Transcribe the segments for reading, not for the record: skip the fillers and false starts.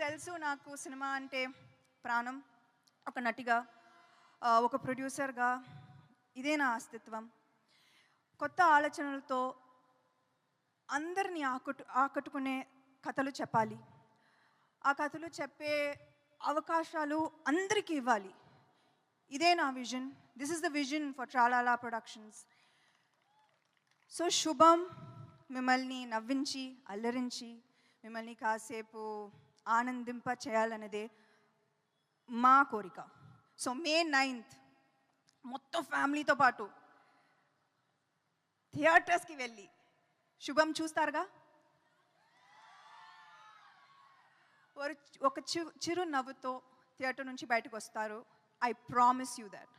తెలుసు నాకు సినిమా అంటే ప్రాణం. ఒక నటిగా, ఒక ప్రొడ్యూసర్గా ఇదే నా అస్తిత్వం. కొత్త ఆలోచనలతో అందరినీ ఆకట్టుకునే కథలు చెప్పాలి. ఆ కథలు చెప్పే అవకాశాలు అందరికీ ఇవ్వాలి. ఇదే నా vision. This is the vision for Tralala productions. So Subham మిమ్మల్ని నవ్వించి, అల్లరించి, మిమ్మల్ని కాసేపు ఆనందింప చేయాలనేదే మా కోరిక. సో May 9th మొత్తం ఫ్యామిలీతో పాటు థియేటర్స్కి వెళ్ళి శుభం చూస్తారుగా. ఒక చిరు నవ్వుతో థియేటర్ నుంచి బయటకు వస్తారు. I promise you that.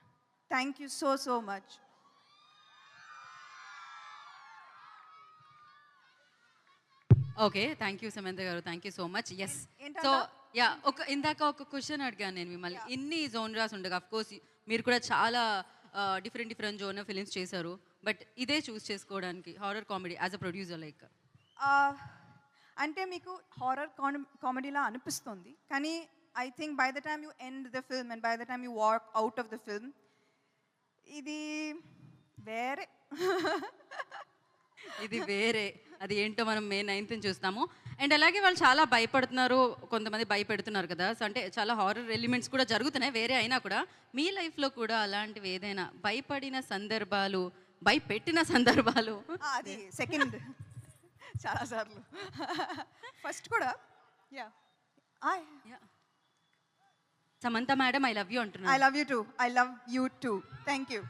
Thank you so much. Okay, thank you Samantha garu, thank you so much. Yes, ఏంటంట? సో యా, ఇందాక ఒక క్వశ్చన్ అడిగాను నేను మిమ్మల్ని. ఇన్ని జోనరాస్ ఉండగా, అఫ్ కోర్స్ మీరు కూడా చాలా డిఫరెంట్ జోనర్ ఫిలిమ్స్ చేశారు, బట్ ఇదే చూస్ చేసుకోవడానికి horror comedy as a producer like అంటే మీకు హారర్ కామెడీలా అనిపిస్తుంది, కానీ I think by the time you end the film and by the time you walk out of the film ఇది వేరే. ఇది వేరే. అది ఏంటో మనం May 9th చూస్తాము. అండ్ అలాగే వాళ్ళు చాలా భయపడుతున్నారు, కొంతమంది భయపెడుతున్నారు కదా. సో అంటే చాలా హారర్ ఎలిమెంట్స్ కూడా జరుగుతున్నాయి వేరే అయినా కూడా. మీ లైఫ్లో కూడా అలాంటివి ఏదైనా భయపడిన సందర్భాలు, భయపెట్టిన సందర్భాలు? అది సెకండ్ చాలాసార్లు. ఫస్ట్ కూడా yeah Samantha madam, I love you అంటున్నాను. I love you too. I love you too. Thank you.